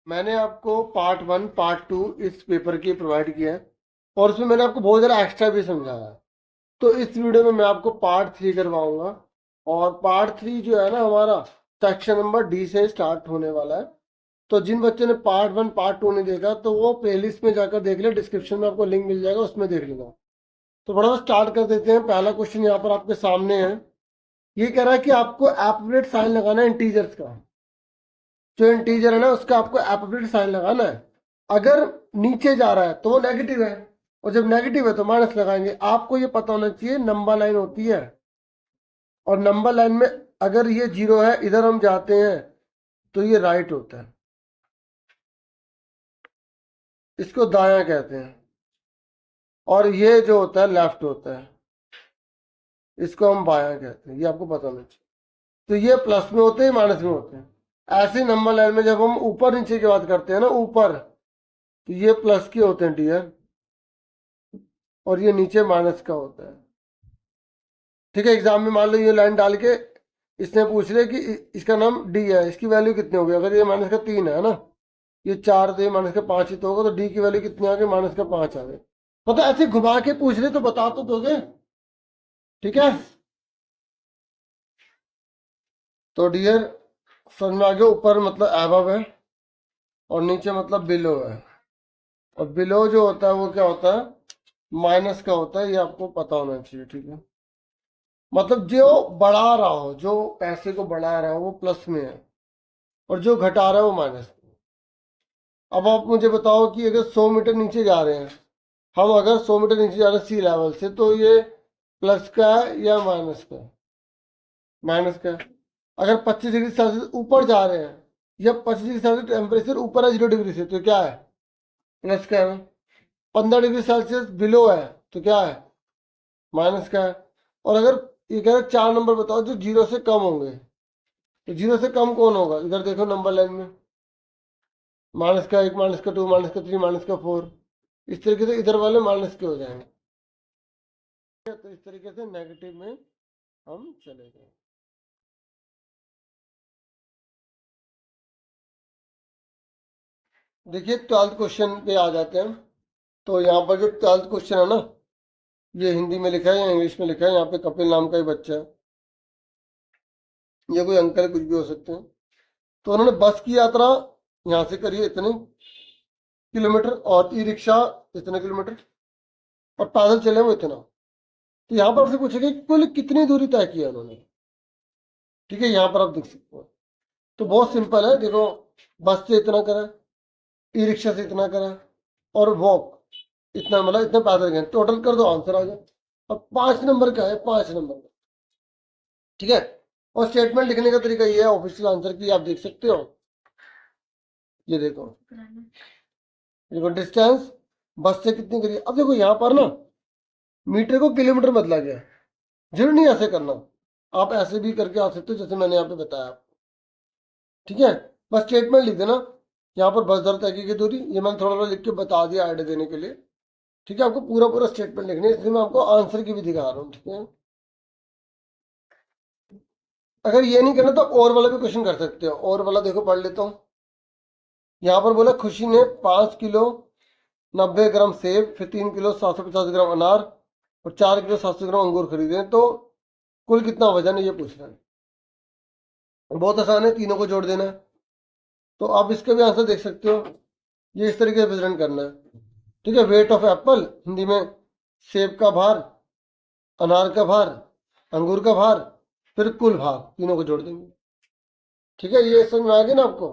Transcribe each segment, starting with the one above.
मैंने आपको part 1 part 2 इस पेपर की प्रोवाइड किया है और उसमें मैंने आपको बहुत ज़्यादा एक्स्ट्रा भी समझाया है। तो इस वीडियो में मैं आपको पार्ट 3 करवाऊंगा और पार्ट 3 जो है ना हमारा सेक्शन नंबर डी से स्टार्ट होने वाला है। तो जिन बच्चों ने पार्ट 1 पार्ट 2 नहीं देखा तो वो प्लेलिस्ट में जाकर देख ले, डिस्क्रिप्शन में आपको लिंक मिल जाएगा, उसमें देख लेना। तो बड़ा स्टार्ट कर देते हैं। पहला क्वेश्चन यहाँ पर आपके सामने है। ये कह रहा है कि आपको एप्रोप्रिएट साइन लगाना है इंटीजर्स का। जो इंटीजर है ना उसका आपको एप्रोप्रिएट साइन लगाना है। अगर नीचे जा रहा है तो वो नेगेटिव है और जब नेगेटिव है तो माइनस लगाएंगे। आपको ये पता होना चाहिए नंबर लाइन होती है और नंबर लाइन में अगर ये 0 है, इधर हम जाते हैं तो ये राइट होता है, इसको दायां कहते हैं। और ये जो होता है लेफ्ट होता है, इसको हम बायां कहते हैं। ये आपको पता होना चाहिए। तो ये प्लस में होते हैं, माइनस में होते हैं। ऐसे नंबर लाइन में जब हम ऊपर नीचे की बात करते हैं ना, ऊपर तो ये प्लस के होते हैं डियर और ये नीचे माइनस का होता है। ठीक है, एग्जाम में मान लो ये लाइन डाल के इसने पूछ लिया कि इसका नाम डी है, इसकी वैल्यू कितनी होगी। अगर ये माइनस का 3 है ना, ये 4 तो ये माइनस का 5 ही तो होगा, तो डी की वैल्यू कितनी आ गई, माइनस का 5 आ गई। मतलब ऐसे घुमा के पूछ ले तो बता तो दोगे। ठीक है, तो डियर समझ में आ गया। ऊपर मतलब एबव है और नीचे मतलब बिलो है। और बिलो जो होता है वो क्या होता है, माइनस का होता है। ये आपको पता होना चाहिए। ठीक है, मतलब जो बढ़ा रहा हो, जो पैसे को बढ़ा रहा हो वो प्लस में है और जो घटा रहा है वो माइनस में। अब आप मुझे बताओ कि अगर 100 मीटर नीचे जा रहे हैं हम, अगर 100 मीटर नीचे जा रहे हैं सी लेवल से, तो ये प्लस का है या माइनस का है? माइनस का है। अगर 25 डिग्री सेल्सियस ऊपर जा रहे हैं या 25 डिग्री सेल्सियस टेम्परेचर ऊपर है 0 डिग्री से, तो क्या है, प्लस का है। 15 डिग्री सेल्सियस बिलो है तो क्या है, माइनस का है। और अगर ये कह रहे 4 नंबर बताओ जो 0 से कम होंगे, तो 0 से कम कौन होगा, इधर देखो नंबर लाइन में, माइनस का 1, माइनस का 2, माइनस का 3, माइनस का 4। इस तरीके से इधर वाले माइनस के हो जाएंगे। तो इस तरीके से नेगेटिव में हम चले गए। देखिए 12th क्वेश्चन पे आ जाते हैं। तो यहाँ पर जो 12th क्वेश्चन है ना, ये हिंदी में लिखा है या इंग्लिश में लिखा है। यहाँ पे कपिल नाम का ही बच्चा है, ये कोई अंकल कुछ भी हो सकते हैं। तो उन्होंने बस की यात्रा यहाँ से करी है इतने किलोमीटर, और ई रिक्शा इतने किलोमीटर, और पैदल चले वो इतना। तो यहाँ पर आपसे पूछेगा कि कुल कितनी दूरी तय किया उन्होंने। ठीक है, यहाँ पर आप देख सकते हो। तो बहुत सिंपल है, देखो बस से इतना करा, ई रिक्शा से इतना करा, और वॉक इतना, मतलब इतना पैदल गए। टोटल कर दो, आंसर आ जाए। अब 5 नंबर का है, 5 नंबर का। ठीक है, और स्टेटमेंट लिखने का तरीका ये है ऑफिशियल आंसर की, आप देख सकते हो। ये देखो, देखो डिस्टेंस बस से कितनी करी। अब देखो यहाँ पर ना मीटर को किलोमीटर बदला गया। जरूर नहीं ऐसे करना, आप ऐसे भी करके आ सकते हो जैसे मैंने यहाँ पे बताया आपको। ठीक है, बस स्टेटमेंट लिख देना। यहाँ पर बस दर तय की दूरी, ये मैंने थोड़ा थोड़ा लिख के बता दिया आइडिया देने के लिए। ठीक है, आपको पूरा पूरा स्टेटमेंट लिखना है, इसलिए मैं आपको आंसर की भी दिखा रहा हूँ। ठीक है, अगर ये नहीं करना तो और वाला भी क्वेश्चन कर सकते हो। और वाला देखो पढ़ लेता हूँ। यहाँ पर बोला खुशी ने 5 किलो 90 ग्राम सेब, फिर 3 किलो 750 ग्राम अनार और 4 किलो 700 ग्राम अंगूर खरीदे, तो कुल कितना वजन है ये पूछ रहा है। बहुत आसान है, तीनों को जोड़ देना है। तो आप इसका भी आंसर देख सकते हो। ये इस तरीके से प्रेजेंट करना है। ठीक है, वेट ऑफ एप्पल हिंदी में सेब का भार, अनार का भार, अंगूर का भार, फिर कुल भार, तीनों को जोड़ देंगे। ठीक है, ये समझ में आ गया ना आपको।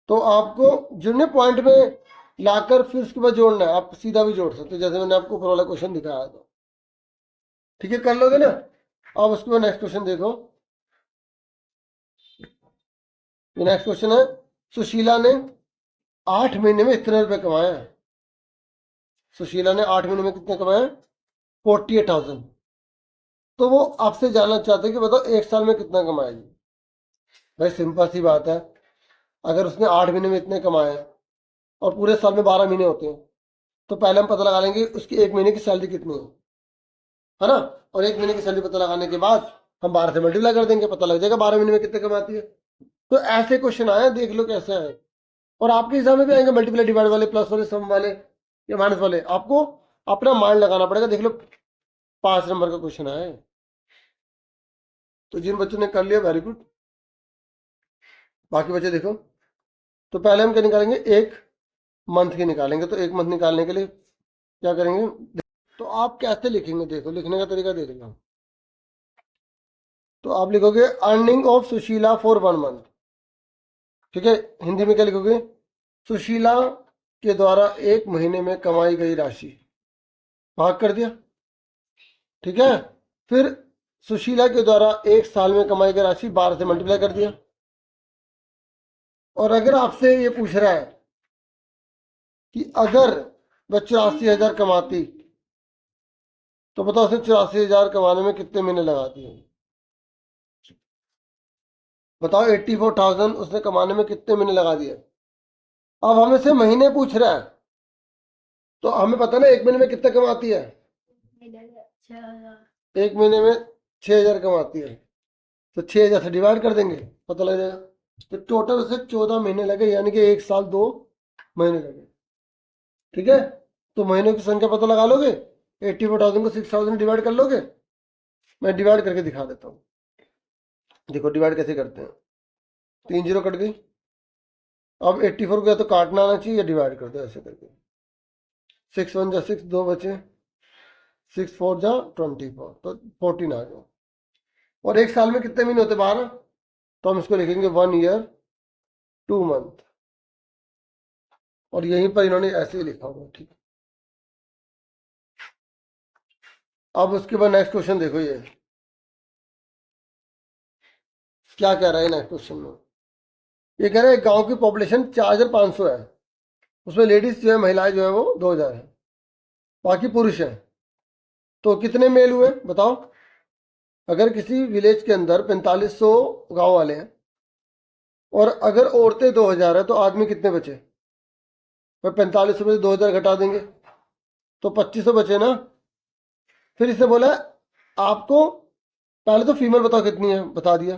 तो आपको जुड़ने पॉइंट में लाकर फिर उसके बाद जोड़ना है। आप सीधा भी जोड़ सकते हो जैसे मैंने आपको ऊपर वाला क्वेश्चन दिखाया था। ठीक है, कर लोगे ना। अब उसके बाद नेक्स्ट क्वेश्चन देखो। ये नेक्स्ट क्वेश्चन है, सुशीला ने 8 महीने में इतने रुपए कमाए। सुशीला ने 8 महीने में कितने कमाए, 48,000। तो वो आपसे जानना चाहते हैं कि बताओ 1 साल में कितना कमाएगी। भाई सिंपल सी बात है, अगर उसने 8 महीने में इतने कमाए और पूरे साल में 12 महीने होते हैं, तो पहले हम पता लगा लेंगे उसकी 1 महीने की सैलरी कितनी है ना। और 1 महीने की सैलरी पता लगाने के बाद हम 12 से मल्टीप्लाई कर देंगे, पता लग जाएगा 12 महीने में कितने कमाती है। तो ऐसे क्वेश्चन आए, देख लो कैसे आए। और आपके हिसाब में भी आएंगे मल्टीप्लाई डिवाइड वाले, प्लस वाले, सम वाले या माइनस वाले। आपको अपना माइंड लगाना पड़ेगा। देख लो 5 नंबर का क्वेश्चन है। तो जिन बच्चों ने कर लिया वेरी गुड। बाकी बच्चे देखो, तो पहले हम क्या निकालेंगे, एक मंथ की निकालेंगे। तो एक मंथ निकालने के लिए क्या करेंगे, तो आप कैसे लिखेंगे, देखो लिखने का तरीका देख लो। तो आप लिखोगे earning of Sushila for 1 month. ठीक है, हिंदी में क्या लिखोगे, सुशीला के द्वारा 1 महीने में कमाई गई राशि, भाग कर दिया। ठीक है, फिर सुशीला के द्वारा 1 साल में कमाई गई राशि 12 से मल्टीप्लाई कर दिया। और अगर आपसे ये पूछ रहा है कि अगर वह 84,000 कमाती, तो बताओ उसे 84,000 कमाने में कितने महीने लगाती है। बताओ 84,000 उसने कमाने में कितने महीने लगा दिए। अब हमें से महीने पूछ रहा है, तो हमें पता ना 1 महीने में कितना कमाती है। 1 महीने में 6,000 कमाती है, तो 6,000 से डिवाइड कर देंगे, पता लग जाएगा। तो टोटल उसे 14 महीने लगे, यानी कि 1 साल 2 महीने लगे। ठीक है, तो महीनों की संख्या पता लगा लोगे, 84,000 को 6,000 डिवाइड कर लोगे। मैं डिवाइड करके दिखा देता हूँ। देखो डिवाइड कैसे करते हैं, 3 जीरो कट गई। अब 84 को या तो काटना आना चाहिए या डिवाइड कर दो ऐसे करके। 6 1 जा 6, 2 बचे, 6 4 जा 24, तो 14 आ गया। और 1 साल में कितने महीने होते, 12। तो हम इसको लिखेंगे 1 ईयर 2 मंथ। और यहीं पर इन्होंने ऐसे ही लिखा होगा। ठीक है, अब उसके बाद नेक्स्ट क्वेश्चन देखो, ये क्या कह रहा है नेक्स्ट क्वेश्चन में। ये कह रहा है गांव की पॉपुलेशन 4,500 है, उसमें लेडीज जो है, महिलाएं जो है वो 2,000 है, बाकी पुरुष है। तो कितने मेल हुए बताओ। अगर किसी विलेज के अंदर 4500 गांव वाले हैं, और अगर औरतें 2,000 है, तो आदमी कितने बचे। भाई 4500 में से 2,000 घटा देंगे, तो 2,500 बचे ना। फिर इससे बोला आपको पहले तो फीमेल बताओ कितनी है, बता दिया।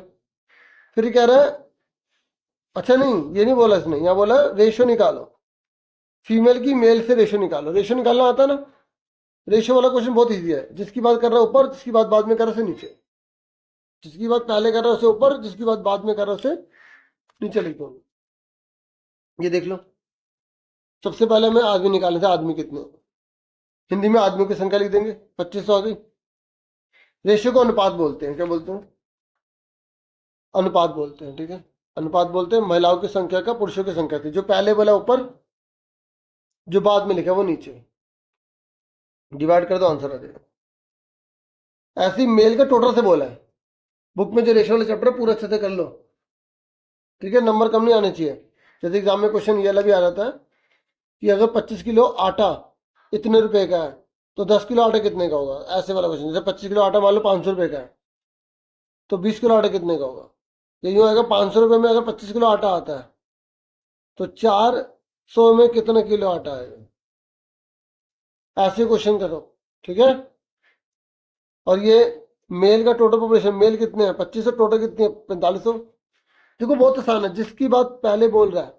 फिर ये कह रहा है, अच्छा नहीं ये नहीं बोला इसने, यहाँ बोला रेशो निकालो, फीमेल की मेल से रेशो निकालो। रेशो निकालना आता है ना। रेशो वाला क्वेश्चन बहुत ईजी है। जिसकी बात कर रहा है ऊपर, जिसकी बात बाद में कर रहा है उसे नीचे, जिसकी बात पहले कर रहा है उसे ऊपर, जिसकी बात बाद में कर रहा है उसे नीचे लिख दो। ये देख लो, सबसे पहले हमें आदमी निकालने थे, आदमी कितने। हिंदी में आदमियों की संख्या लिख देंगे, 2,500 आ गई। रेशियो को अनुपात बोलते हैं, क्या बोलते हैं, अनुपात बोलते हैं। ठीक है, अनुपात बोलते हैं महिलाओं की संख्या का पुरुषों की संख्या थी। जो पहले बोला ऊपर, जो बाद में लिखा वो नीचे। डिवाइड कर दो, आंसर आ जाएगा। ऐसे ही मेल का टोटल से बोला है। बुक में जो रेशियो वाला चैप्टर है पूरा अच्छे से कर लो। ठीक है, नंबर कम नहीं आने चाहिए। जैसे एग्जाम में क्वेश्चन ये वाला भी आ जाता है कि अगर 25 किलो आटा इतने रुपए का है, तो 10 किलो आटा कितने का होगा, ऐसे वाला क्वेश्चन। जैसे 25 किलो आटा मान लो 500 रुपए का है, तो 20 किलो आटा कितने का होगा। ये यूँ आएगा, 500 रुपये में अगर 25 किलो आटा आता है, तो 400 में कितने किलो आटा आएगा, ऐसे क्वेश्चन करो। ठीक है, और ये मेल का टोटल पॉपुलेशन, मेल कितने हैं 2500, टोटल कितने हैं 4500। देखो बहुत आसान है, जिसकी बात पहले बोल रहा है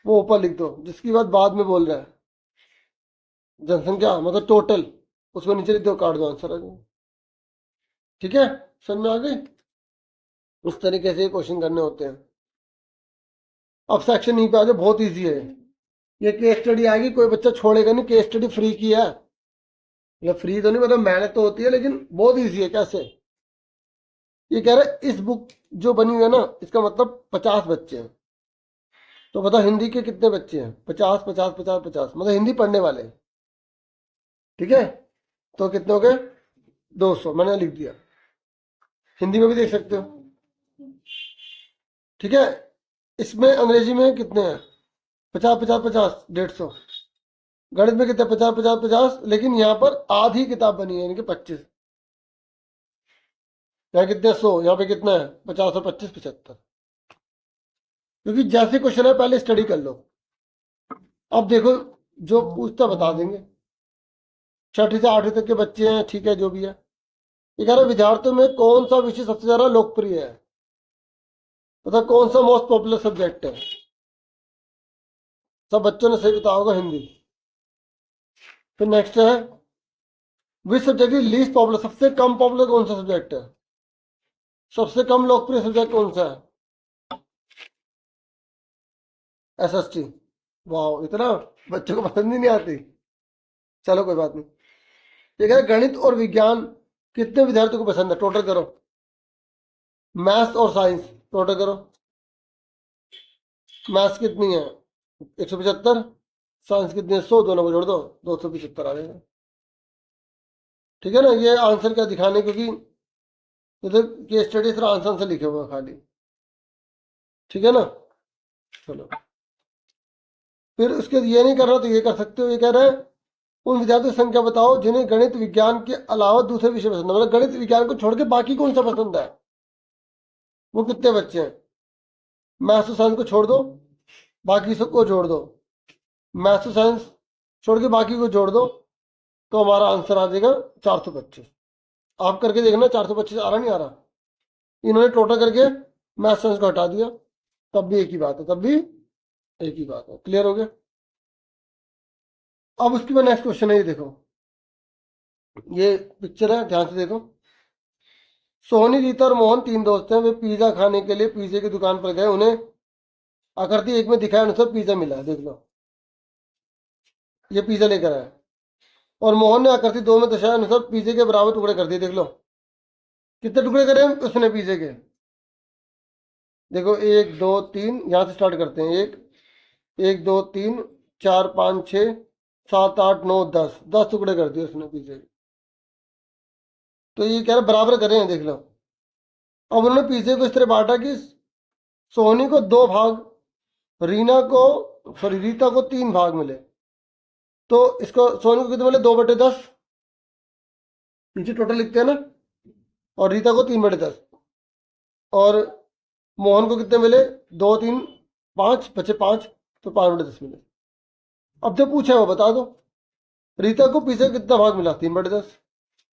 वो ऊपर लिख दो, जिसकी बात बाद में बोल रहा है जनसंख्या मतलब टोटल, उसको नीचे लिख दो, काट दो, आंसर आ जाएगा। ठीक है, समझ में आ गई। उस तरीके से क्वेश्चन करने होते हैं। अब सेक्शन ई पे आ जाओ, बहुत ईजी है। ये केस स्टडी आएगी, कोई बच्चा छोड़ेगा नहीं। केस स्टडी फ्री की है, या फ्री तो नहीं मतलब मेहनत तो होती है, लेकिन बहुत ईजी है। कैसे, ये कह रहा है इस बुक जो बनी हुई है ना, इसका मतलब 50 बच्चे हैं। तो बताओ हिंदी के कितने बच्चे हैं, 50 50 50 50, मतलब हिंदी पढ़ने वाले। ठीक है, तो कितने हो गए 200, मैंने लिख दिया। हिंदी में भी देख सकते हो। ठीक है, इसमें अंग्रेजी में कितने हैं, 50 50 50, 150। गणित में कितने, 50 50 50, लेकिन यहाँ पर आधी किताब बनी है, यानी कि 25। यहाँ कितने 100, यहाँ पे कितना है 50 और 25 75। क्योंकि जैसे क्वेश्चन है पहले स्टडी कर लो। अब देखो जो पूछता बता देंगे। 6ठी से 8वीं तक के बच्चे हैं, ठीक है, जो भी है। ये कह रहा है विद्यार्थियों में कौन सा विषय सबसे ज्यादा लोकप्रिय है, मतलब कौन सा मोस्ट पॉपुलर सब्जेक्ट है। सब बच्चों ने सही बताया होगा, हिंदी। फिर नेक्स्ट है, which subject is least popular, सबसे कम पॉपुलर कौन सा सब्जेक्ट है, सबसे कम लोकप्रिय सब्जेक्ट कौन सा है? SST। वाह, इतना बच्चों को पसंद ही नहीं आती। चलो कोई बात नहीं। ये कह रहे गणित और विज्ञान कितने विद्यार्थियों को पसंद है, टोटल करो। मैथ्स और साइंस टोटल करो। मैथ्स कितनी है, 175। साइंस कितनी है, 100। दोनों को जोड़ दो, 275 आ जाएगा। ठीक है ना, ये आंसर क्या दिखाने, क्योंकि इधर केस स्टडी सिर्फ आंसर से लिखे हुए हैं खाली। ठीक है ना, चलो। फिर उसके ये नहीं कर रहा तो ये कर सकते हो। ये कह रहा है उन विद्यार्थियों की संख्या बताओ जिन्हें गणित विज्ञान के अलावा दूसरे विषय पसंद है, मतलब गणित विज्ञान को छोड़ के बाकी कौन सा पसंद है, वो कितने बच्चे हैं? मैथ्स और साइंस को छोड़ दो, बाकी सबको जोड़ दो। मैथ्स और साइंस छोड़ के बाकी को जोड़ दो, तो हमारा आंसर आ जाएगा 425। आप करके देखना, 425 आ रहा नहीं आ रहा। इन्होंने टोटल करके मैथ्स साइंस को हटा दिया, तब भी एक ही बात है, तब भी एक ही बात है। क्लियर हो गया? अब उसके बाद नेक्स्ट क्वेश्चन है, ये देखो, ये पिक्चर है, ध्यान से देखो। सोनी, रीता और मोहन 3 दोस्त हैं। वे पिज्जा खाने के लिए पिज्जे की दुकान पर गए। उन्हें आकृति 1 में दिखाए अनुसार पिज्जा मिला, देख लो। ये पिज्जा लेकर आया, और मोहन ने आकृति 2 में दर्शाए अनुसार पिज्जे के बराबर टुकड़े कर दिए, देख लो। कितने टुकड़े करे उसने पिज्जे के? देखो 1 2 3, यहाँ से स्टार्ट करते हैं। 1 2 3 4 5 6 7 8 9 10, 10 टुकड़े कर दिए उसने पिज्जे के। तो ये कह रहे बराबर करे हैं, देख लो। अब उन्होंने पिज्जे को इस तरह बांटा कि सोनी को 2 भाग, रीता को 3 भाग मिले। तो इसको सोनी को कितने मिले, 2/10, नीचे टोटल लिखते हैं ना, और रीता को 3/10, और मोहन को कितने मिले, 2 3 5 बचे 5, तो 5/10 मिले। अब जो पूछा है वो बता दो। रीता को पिज्जा कितना भाग मिला, 3/10।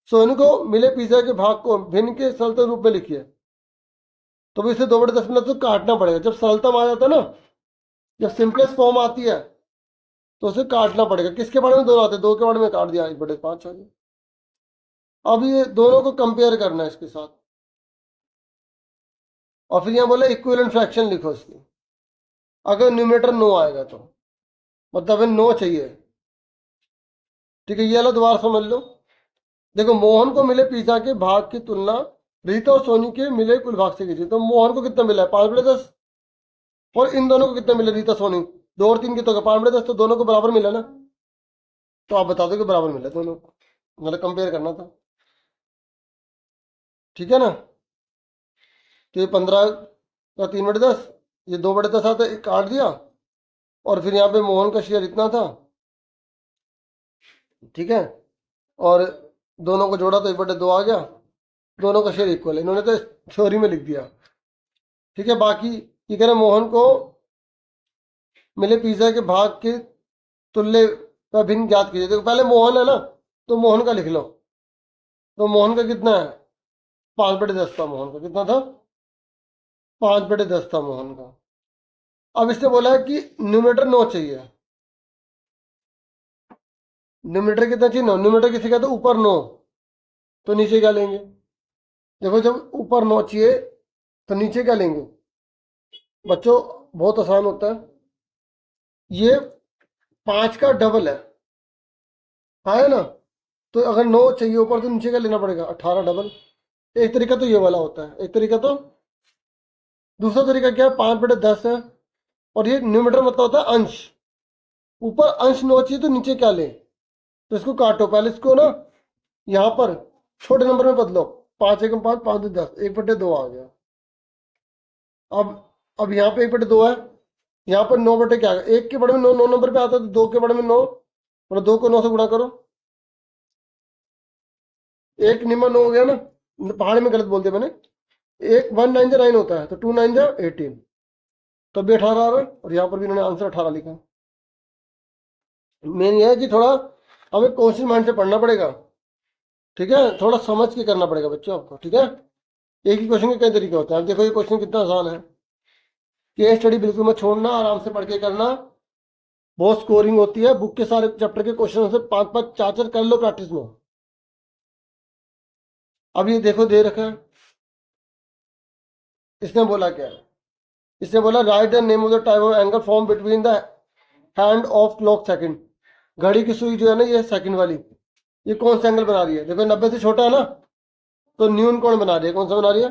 सोनू को मिले पिज्जा के भाग को भिन्न के सरलता रूप में लिखिए। तो भी इसे 2/10 मिला तो काटना पड़ेगा। जब सरलता में आ जाता है ना, जब सिंपलेस्ट फॉर्म आती है, तो उसे काटना पड़ेगा। किसके बारे में दोनों आते हैं, 2 के बारे में काट दिया, 1/5 हो गया। अब ये दोनों को कंपेयर करना है इसके साथ, और फिर यहाँ बोले इक्विवेलेंट फ्रैक्शन लिखो इसकी। अगर न्यूमरेटर 9 आएगा तो मतलब 9 चाहिए। ठीक है, ये वाला दोबारा समझ लो। देखो, मोहन को मिले पिज्जा के भाग की तुलना रीता और सोनी के मिले कुल भाग से कीजिए। तो मोहन को कितना मिला है, 5/10, और इन दोनों को कितना मिला, रीता सोनी 2 और 3 के तो 5/10, तो दोनों को बराबर मिला ना। तो आप बता दो कि बराबर मिला दोनों को, मतलब कंपेयर करना था। ठीक है ना, तो ये 15 का 3/10, ये 2/10 आता है, काट दिया। और फिर यहाँ पे मोहन का शेयर इतना था, ठीक है, और दोनों को जोड़ा तो 1/2 आ गया। दोनों का शेयर इक्वल है, इन्होंने तो थ्योरी में लिख दिया। ठीक है, बाकी ये कह रहे मोहन को मिले पिज्जा के भाग के तुल्य का भिन्न ज्ञात कीजिए। देखो पहले मोहन है ना, तो मोहन का लिख लो। तो मोहन का कितना है, 5/10 था मोहन का। कितना था, 5/10 था मोहन का। अब इसने बोला है कि न्यूमरेटर 9 चाहिए। न्यूमरेटर कितना चाहिए, 9। न्यूमरेटर किसी का, तो ऊपर 9, तो नीचे क्या लेंगे? देखो, जब ऊपर 9 चाहिए तो नीचे क्या लेंगे बच्चों, बहुत आसान होता है। ये 5 का डबल है ना। तो अगर 9 चाहिए ऊपर, तो नीचे क्या लेना पड़ेगा, 18 डबल। एक तरीका तो ये वाला होता है, एक तरीका तो, दूसरा तरीका क्या है, 5/10 है, और ये न्यूमरेटर मतलब होता है अंश। ऊपर अंश 9 चाहिए तो नीचे क्या लें, तो इसको काटो पहले, इसको ना यहाँ पर छोटे नंबर में बदलो। 5 एकम 5, 5 2 10, 1/2 आ गया। अब यहाँ पे 1/2 है, यहाँ पर 9 बटे क्या है, 1 के बड़े में 9 नंबर पे आता है, तो 2 के बड़े में 9, मतलब 2 को 9 से गुणा करो। 1 निम्न 9 हो गया ना, पहाड़ में गलत बोल दिया मैंने। 1 9 जा 9 होता है, तो 2 9 जा 18, तब भी 18 आ रहा है। और यहाँ पर भी इन्होंने आंसर 18 लिखा। मेन ये है कि थोड़ा हमें क्वेश्चन माइंड से पढ़ना पड़ेगा। ठीक है, थोड़ा समझ के करना पड़ेगा बच्चों आपको। ठीक है, एक ही क्वेश्चन के कई तरीके होते हैं। अब देखो ये क्वेश्चन कितना आसान है। केस स्टडी बिल्कुल मत छोड़ना, आराम से पढ़ के करना। बहुत स्कोरिंग होती है। बुक के सारे चैप्टर के क्वेश्चन से 5-5 4-4 कर लो प्रैक्टिस में। अब ये देखो दे रखा है, इसने बोला क्या है, इसने बोला right the name of the type of angle form between the hand of clock second. घड़ी की सुई जो है ना ये सेकंड वाली, ये कौन सा एंगल बना रही है? देखो 90 से छोटा है ना, तो न्यून कौन बना रही है? कौन सा बना रही है?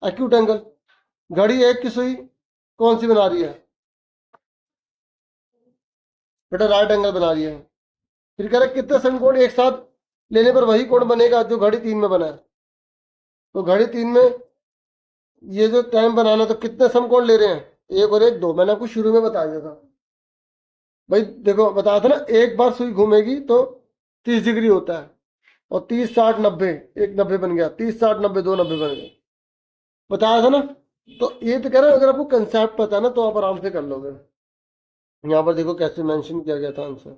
Acute angle. घड़ी एक की सुई कौन सी बना रही है बेटा? राइट एंगल बना रही है। फिर कह रहे कितने समकोण एक साथ लेने पर वही कोण बनेगा जो घड़ी 3 में बना है। तो घड़ी 3 में ये जो टाइम बनाना, तो कितने समकोण ले रहे हैं? एक और एक, दो। मैंने आपको शुरू में बता दिया था भाई। देखो बताया था ना, एक बार सुई घूमेगी तो 30 डिग्री होता है, और 30 60 90, एक 90 बन गया, 30 60 90 दो 90 बन गए, बताया था ना। तो ये तो कह रहा है अगर आपको कंसेप्ट पता है ना तो आप आराम से कर लोगे। यहाँ पर देखो कैसे मेंशन किया गया था आंसर,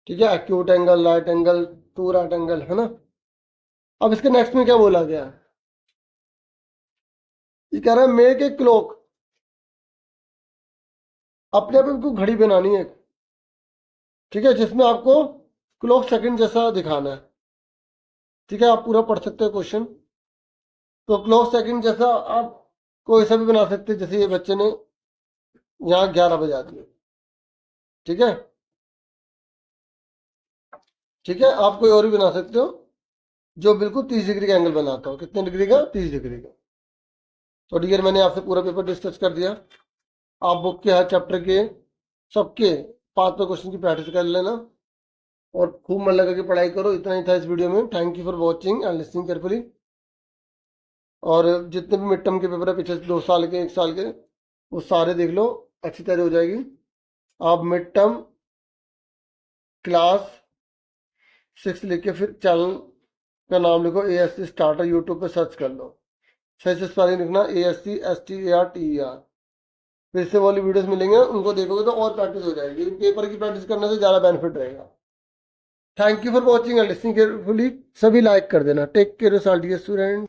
ठीक है। Acute angle, right angle, two right angle, है ना। अब इसके नेक्स्ट में क्या बोला गया? ये कह रहा है मेक ए क्लॉक। अपने आप इनको घड़ी बनानी है, ठीक है, जिसमें आपको क्लॉक सेकंड जैसा दिखाना है, ठीक है। आप पूरा पढ़ सकते हो क्वेश्चन। तो क्लॉक सेकंड जैसा आप कोई सा भी बना सकते हैं, जैसे ये बच्चे ने यहाँ 11 बजा दिए, ठीक है। ठीक है, आप कोई और भी बना सकते हो जो बिल्कुल 30 डिग्री का एंगल बनाता हो। कितने डिग्री का? 30 डिग्री का। तो डियर मैंने आपसे पूरा पेपर डिस्कस कर दिया। आप बुक के हर चैप्टर के सबके 5 क्वेश्चन की प्रैक्टिस कर लेना और खूब मन लगा के पढ़ाई करो। इतना ही था इस वीडियो में। Thank you for watching and listening carefully. और जितने भी मिड टर्म के पेपर है पिछले 2 साल के, 1 साल के, वो सारे देख लो, अच्छी तरह हो जाएगी। आप मिड टर्म क्लास 6 लिख के फिर चैनल का नाम लिखो ASC स्टार्टर, यूट्यूब पे सर्च कर लो। सही से स्पेलिंग लिखना ASC STARTER। फिर से वाली वीडियोस मिलेंगे, उनको देखोगे तो और प्रैक्टिस हो जाएगी। पेपर की प्रैक्टिस करने से ज़्यादा बेनिफिट रहेगा। Thank you for watching and listening carefully. सभी लाइक कर देना। Take care, student.